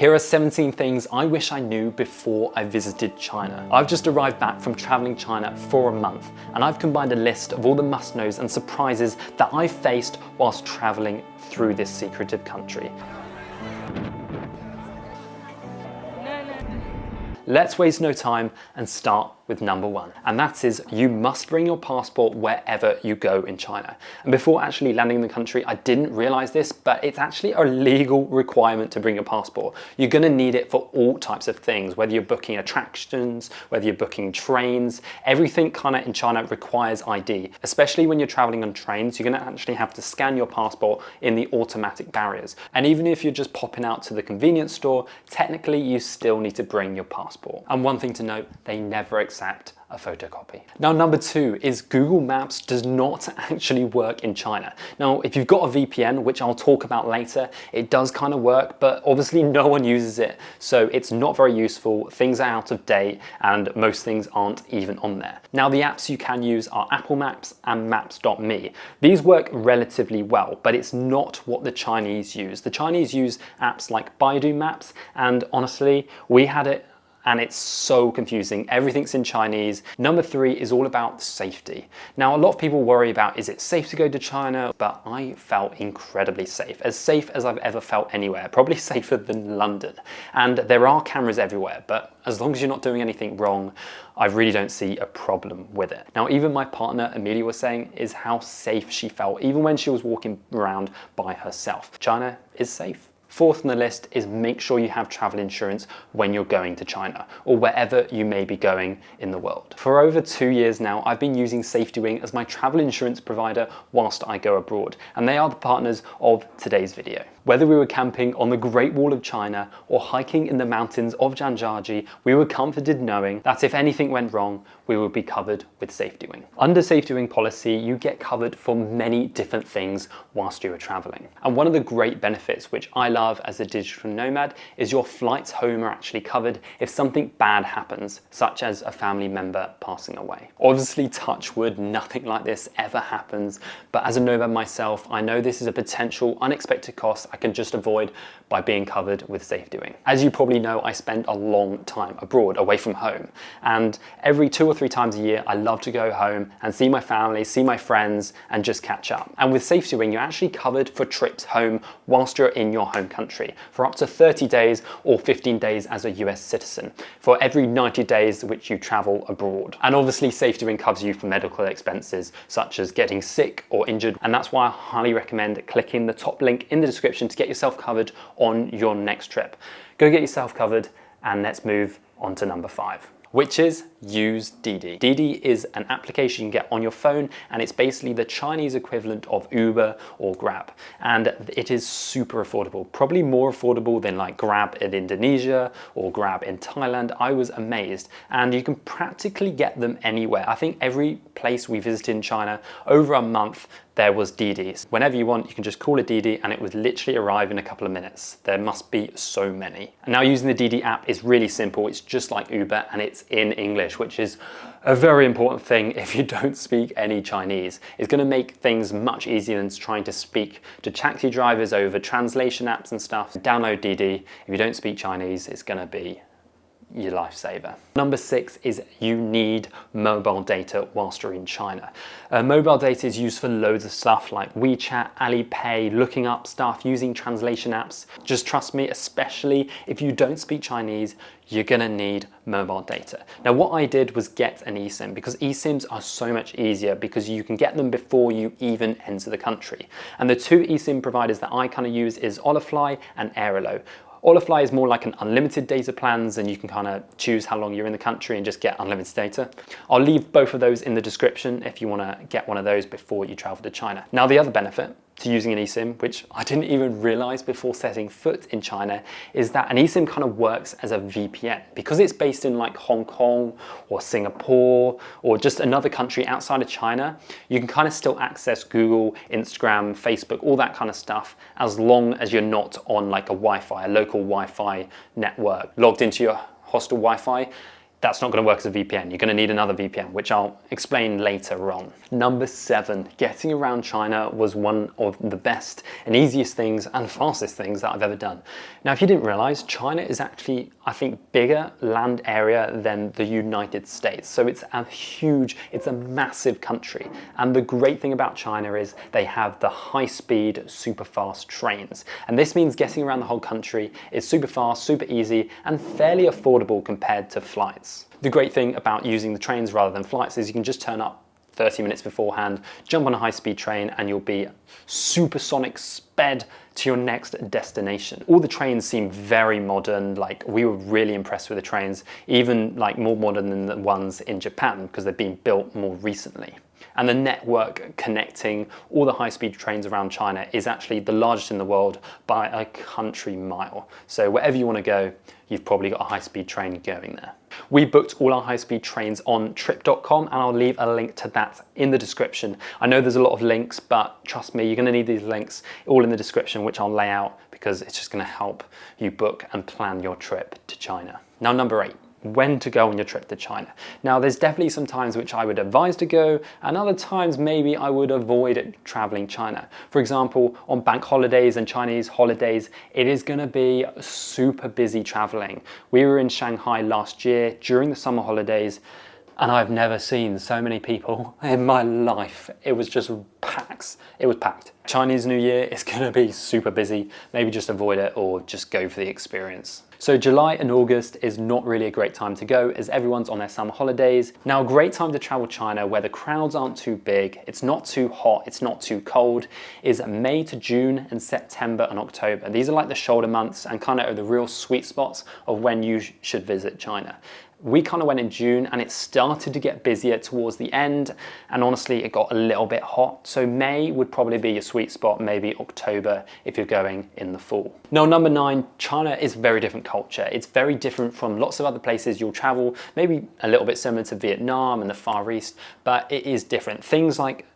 Here are 17 things I wish I knew before I visited China. I've just arrived back from traveling China for a month, and I've combined a list of all the must-knows and surprises that I faced whilst traveling through this secretive country. Let's waste no time and start with number one, and that is you must bring your passport wherever you go in China. And before actually landing in the country, I didn't realize this, but it's actually a legal requirement to bring your passport. You're gonna need it for all types of things, whether you're booking attractions, whether you're booking trains, everything kind of in China requires ID. Especially when you're traveling on trains, you're gonna actually have to scan your passport in the automatic barriers. And even if you're just popping out to the convenience store, technically you still need to bring your passport. And one thing to note, they never accept a photocopy. Now, number two is Google Maps does not actually work in China. Now, if you've got a VPN, which I'll talk about later, it does kind of work, but obviously no one uses it. So it's not very useful. Things are out of date and most things aren't even on there. Now, the apps you can use are Apple Maps and Maps.me. These work relatively well, but it's not what the Chinese use. The Chinese use apps like Baidu Maps, and honestly, we had it and it's so confusing. Everything's in Chinese. Number three is all about safety. Now, a lot of people worry about, is it safe to go to China? But I felt incredibly safe as I've ever felt anywhere, probably safer than London. And there are cameras everywhere, but as long as you're not doing anything wrong, I really don't see a problem with it. Now, even my partner, Amelia, was saying is how safe she felt, even when she was walking around by herself. China is safe. Fourth on the list is make sure you have travel insurance when you're going to China or wherever you may be going in the world. For over 2 years now, I've been using SafetyWing as my travel insurance provider whilst I go abroad, and they are the partners of today's video. Whether we were camping on the Great Wall of China or hiking in the mountains of Zhangjiajie, we were comforted knowing that if anything went wrong, we would be covered with SafetyWing. Under SafetyWing policy, you get covered for many different things whilst you are traveling. And one of the great benefits, which I love as a digital nomad, is your flights home are actually covered if something bad happens, such as a family member passing away. Obviously, touch wood, nothing like this ever happens, but as a nomad myself, I know this is a potential unexpected cost I can just avoid by being covered with SafetyWing. As you probably know, I spend a long time abroad, away from home, and every 2 or 3 times a year, I love to go home and see my family, see my friends, and just catch up. And with SafetyWing, you're actually covered for trips home whilst you're in your home country for up to 30 days or 15 days as a US citizen for every 90 days which you travel abroad. And obviously, SafetyWing covers you for medical expenses such as getting sick or injured, and that's why I highly recommend clicking the top link in the description to get yourself covered on your next trip. Go get yourself covered, and let's move on to number 5, which is use Didi. Didi is an application you can get on your phone, and it's basically the Chinese equivalent of Uber or Grab. And it is super affordable, probably more affordable than like Grab in Indonesia or Grab in Thailand. I was amazed, and you can practically get them anywhere. I think every place we visited in China over a month, there was Didis. Whenever you want, you can just call a Didi and it would literally arrive in a couple of minutes. There must be so many. And now using the Didi app is really simple. It's just like Uber and it's in English, which is a very important thing if you don't speak any Chinese. It's gonna make things much easier than trying to speak to taxi drivers over translation apps and stuff. Download Didi. If you don't speak Chinese, it's gonna be your lifesaver. Number 6 is you need mobile data whilst you're in China. Mobile data is used for loads of stuff like WeChat, Alipay, looking up stuff, using translation apps. Just trust me, especially if you don't speak Chinese, you're gonna need mobile data. Now, what I did was get an eSIM because eSIMs are so much easier because you can get them before you even enter the country. And the 2 eSIM providers that I kind of use is Olafly and Airalo. Olafly is more like an unlimited data plans, and you can kind of choose how long you're in the country and just get unlimited data. I'll leave both of those in the description if you want to get one of those before you travel to China. Now, the other benefit to using an eSIM, which I didn't even realize before setting foot in China, is that an eSIM kind of works as a VPN. Because it's based in like Hong Kong or Singapore or just another country outside of China, you can kind of still access Google, Instagram, Facebook, all that kind of stuff, as long as you're not on like a Wi-Fi, a local Wi-Fi network, logged into your hostel Wi-Fi. that's not going to work as a VPN. You're going to need another VPN, which I'll explain later on. Number 7, getting around China was one of the best and easiest things and fastest things that I've ever done. Now, if you didn't realize, China is actually, I think, bigger land area than the United States. So it's a massive country. And the great thing about China is they have the high-speed, super fast trains. And this means getting around the whole country is super fast, super easy, and fairly affordable compared to flights. The great thing about using the trains rather than flights is you can just turn up 30 minutes beforehand, jump on a high-speed train, and you'll be supersonic sped to your next destination. All the trains seem very modern. Like, we were really impressed with the trains, even like more modern than the ones in Japan because they've been built more recently. And the network connecting all the high-speed trains around China is actually the largest in the world by a country mile. So wherever you want to go, you've probably got a high-speed train going there. We booked all our high-speed trains on trip.com, and I'll leave a link to that in the description. I know there's a lot of links, but trust me, you're going to need these links all in the description, which I'll lay out because it's just going to help you book and plan your trip to China. Now, number 8. When to go on your trip to China. Now, there's definitely some times which I would advise to go, and other times maybe I would avoid traveling China. For example, on bank holidays and Chinese holidays, it is going to be super busy traveling. We were in Shanghai last year during the summer holidays, and I've never seen so many people in my life. It was just packed. It was packed. Chinese New Year is going to be super busy. Maybe just avoid it or just go for the experience. So July and August is not really a great time to go as everyone's on their summer holidays. Now, a great time to travel China where the crowds aren't too big, it's not too hot, it's not too cold, is May to June and September and October. These are like the shoulder months and kind of the real sweet spots of when you should visit China. We kind of went in June and it started to get busier towards the end, and honestly it got a little bit hot. So May would probably be your sweet spot, maybe October if you're going in the fall. Now, number 9, China is a very different culture. It's very different from lots of other places you'll travel, maybe a little bit similar to Vietnam and the Far East, but it is different. Things like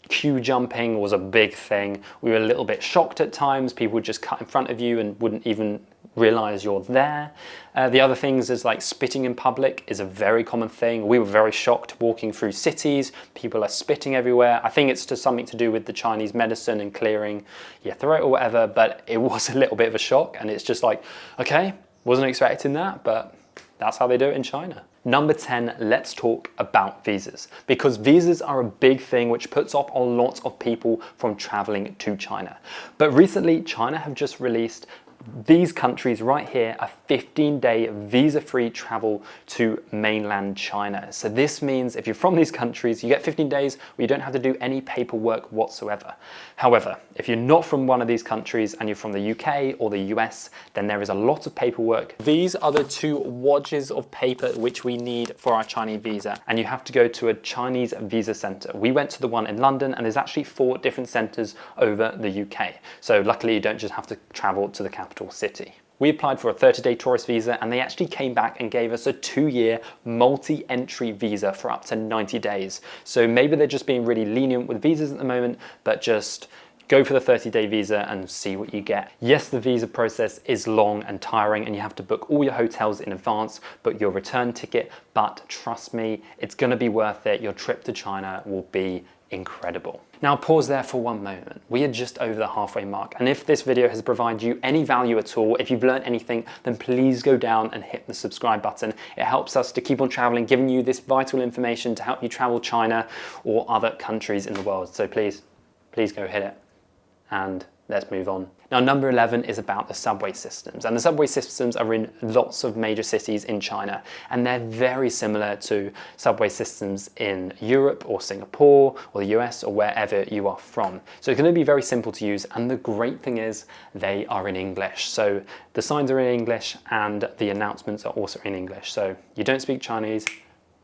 queue jumping was a big thing. We were a little bit shocked at times. People would just cut in front of you and wouldn't even realize you're there. The other things is like spitting in public is a very common thing. We were very shocked walking through cities. People are spitting everywhere. I think it's just something to do with the Chinese medicine and clearing your throat or whatever, but it was a little bit of a shock, and it's just like, okay, wasn't expecting that, but that's how they do it in China. Number 10, let's talk about visas, because visas are a big thing which puts off a lot of people from traveling to China. But recently, China have just released these countries right here, a 15-day visa-free travel to mainland China. So this means if you're from these countries, you get 15 days where you don't have to do any paperwork whatsoever. However, if you're not from one of these countries and you're from the UK or the US, then there is a lot of paperwork. These are the 2 wadges of paper which we need for our Chinese visa, and you have to go to a Chinese visa center. We went to the one in London, and there's actually 4 different centers over the UK. So luckily you don't just have to travel to the capital city. We applied for a 30-day tourist visa, and they actually came back and gave us a 2-year multi-entry visa for up to 90 days. So maybe they're just being really lenient with visas at the moment, but just go for the 30-day visa and see what you get. Yes, the visa process is long and tiring, and you have to book all your hotels in advance, book your return ticket, but trust me, it's gonna be worth it. Your trip to China will be incredible. Now pause there for one moment. We are just over the halfway mark, and if this video has provided you any value at all, if you've learned anything, then please go down and hit the subscribe button. It helps us to keep on traveling, giving you this vital information to help you travel China or other countries in the world. So please go hit it, and let's move on. Now, number 11 is about the subway systems, and the subway systems are in lots of major cities in China, and they're very similar to subway systems in Europe or Singapore or the US or wherever you are from. So it's going to be very simple to use, and the great thing is they are in English. So the signs are in English and the announcements are also in English. So you don't speak Chinese,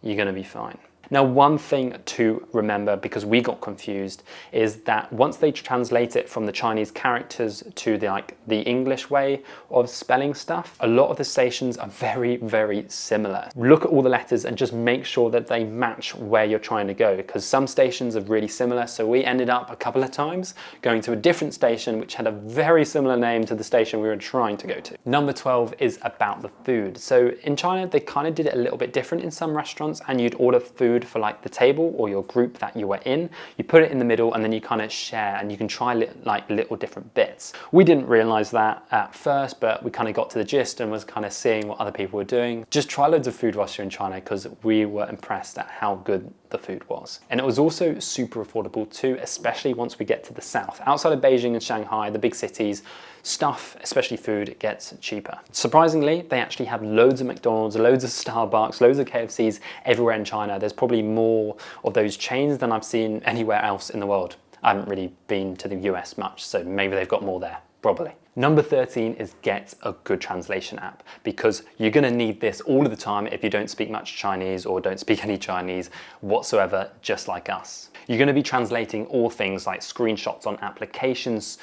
you're going to be fine. Now, one thing to remember, because we got confused, is that once they translate it from the Chinese characters to the English way of spelling stuff, a lot of the stations are very, very similar. Look at all the letters and just make sure that they match where you're trying to go, because some stations are really similar. So we ended up a couple of times going to a different station which had a very similar name to the station we were trying to go to. Number 12 is about the food. So in China, they kind of did it a little bit different in some restaurants, and you'd order food for like the table or your group that you were in. You put it in the middle and then you kind of share, and you can try like little different bits. We didn't realize that at first, but we kind of got to the gist and was kind of seeing what other people were doing. Just try loads of food whilst you're in China, because we were impressed at how good the food was. And it was also super affordable too, especially once we get to the south. Outside of Beijing and Shanghai, the big cities, stuff, especially food, gets cheaper. Surprisingly, they actually have loads of McDonald's, loads of Starbucks, loads of KFCs everywhere in China. There's probably more of those chains than I've seen anywhere else in the world. I haven't really been to the US much, so maybe they've got more there, probably. Number 13 is get a good translation app, because you're going to need this all of the time if you don't speak much Chinese or don't speak any Chinese whatsoever, just like us. You're going to be translating all things like screenshots on applications,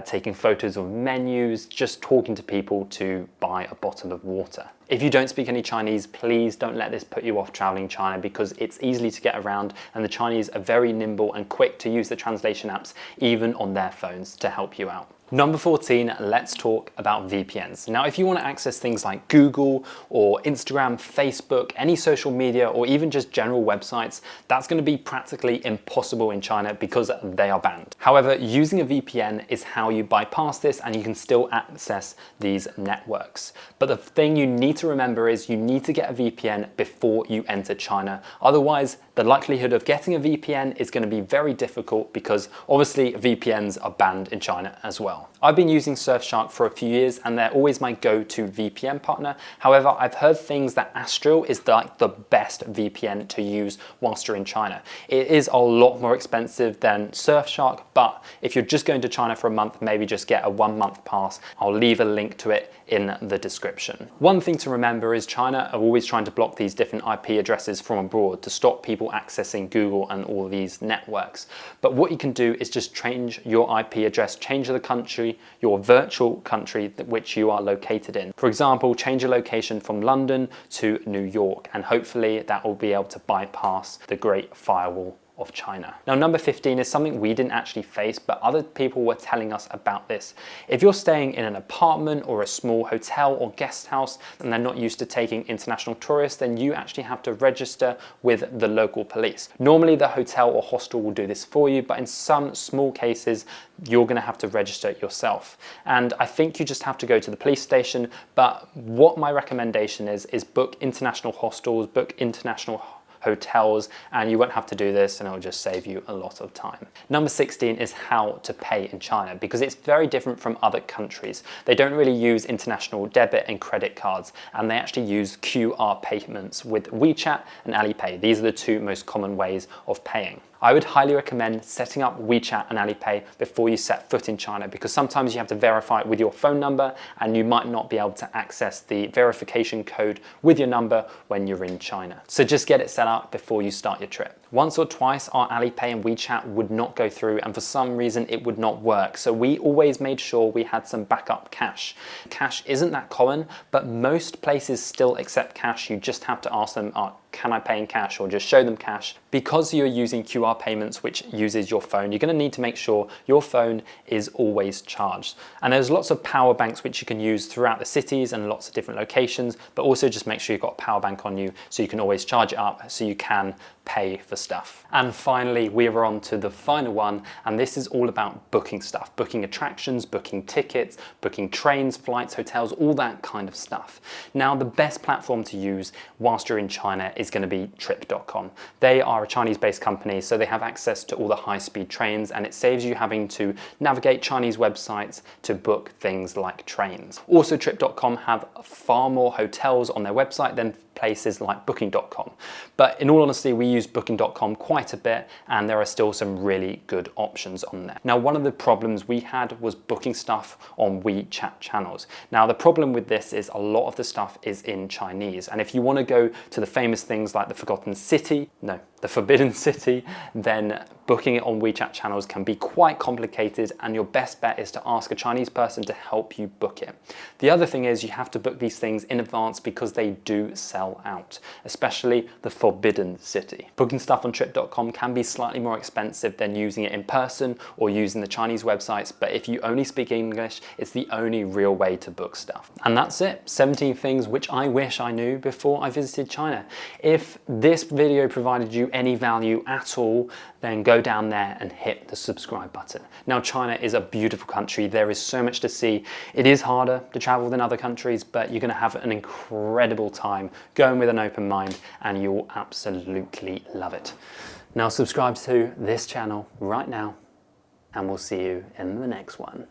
taking photos of menus, just talking to people to buy a bottle of water. If you don't speak any Chinese, please don't let this put you off traveling China, because it's easy to get around and the Chinese are very nimble and quick to use the translation apps even on their phones to help you out. Number 14, let's talk about VPNs. Now, if you want to access things like Google or Instagram, Facebook, any social media, or even just general websites, that's going to be practically impossible in China because they are banned. However, using a VPN is how you bypass this and you can still access these networks. But the thing you need to remember is you need to get a VPN before you enter China. Otherwise, the likelihood of getting a VPN is going to be very difficult, because obviously VPNs are banned in China as well. I've been using Surfshark for a few years and they're always my go-to VPN partner. However, I've heard things that Astral is like the best VPN to use whilst you're in China. It is a lot more expensive than Surfshark, but if you're just going to China for a month, maybe just get a 1-month pass. I'll leave a link to it in the description. One thing to remember is China are always trying to block these different IP addresses from abroad to stop people accessing Google and all these networks. But what you can do is just change your IP address, change the country, your virtual country which you are located in. For example, change your location from London to New York, and hopefully that will be able to bypass the Great Firewall of China. Now, number 15 is something we didn't actually face, but other people were telling us about this. If you're staying in an apartment or a small hotel or guest house and they're not used to taking international tourists, then you actually have to register with the local police. Normally the hotel or hostel will do this for you, but in some small cases, you're going to have to register it yourself. And I think you just have to go to the police station. But what my recommendation is book international hostels, book international hotels, and you won't have to do this, and it'll just save you a lot of time. Number 16 is how to pay in China, because it's very different from other countries. They don't really use international debit and credit cards, and they actually use QR payments with WeChat and Alipay. These are the two most common ways of paying. I would highly recommend setting up WeChat and Alipay before you set foot in China, because sometimes you have to verify it with your phone number and you might not be able to access the verification code with your number when you're in China. So just get it set up before you start your trip. Once or twice our Alipay and WeChat would not go through, and for some reason it would not work. So we always made sure we had some backup cash. Cash isn't that common, but most places still accept cash. You just have to ask them, can I pay in cash, or just show them cash. Because you're using QR payments, which uses your phone, you're going to need to make sure your phone is always charged. And there's lots of power banks which you can use throughout the cities and lots of different locations, but also just make sure you've got a power bank on you so you can always charge it up so you can pay for stuff. And finally, we are on to the final one, and this is all about booking stuff, booking attractions, booking tickets, booking trains, flights, hotels, all that kind of stuff. Now, the best platform to use whilst you're in China is going to be Trip.com. They are a Chinese-based company, so they have access to all the high-speed trains, and it saves you having to navigate Chinese websites to book things like trains. Also, Trip.com have far more hotels on their website than places like Booking.com. But in all honesty, we use Booking.com quite a bit, and there are still some really good options on there. Now, one of the problems we had was booking stuff on WeChat channels. Now, the problem with this is a lot of the stuff is in Chinese, and if you want to go to the famous things like the Forbidden City, then booking it on WeChat channels can be quite complicated, and your best bet is to ask a Chinese person to help you book it. The other thing is you have to book these things in advance because they do sell out, especially the Forbidden City. Booking stuff on Trip.com can be slightly more expensive than using it in person or using the Chinese websites, but if you only speak English, it's the only real way to book stuff. And that's it, 17 things which I wish I knew before I visited China. If this video provided you any value at all, then go down there and hit the subscribe button. Now, China is a beautiful country. There is so much to see. It is harder to travel than other countries, but you're gonna have an incredible time going with an open mind, and you'll absolutely love it. Now, subscribe to this channel right now, and we'll see you in the next one.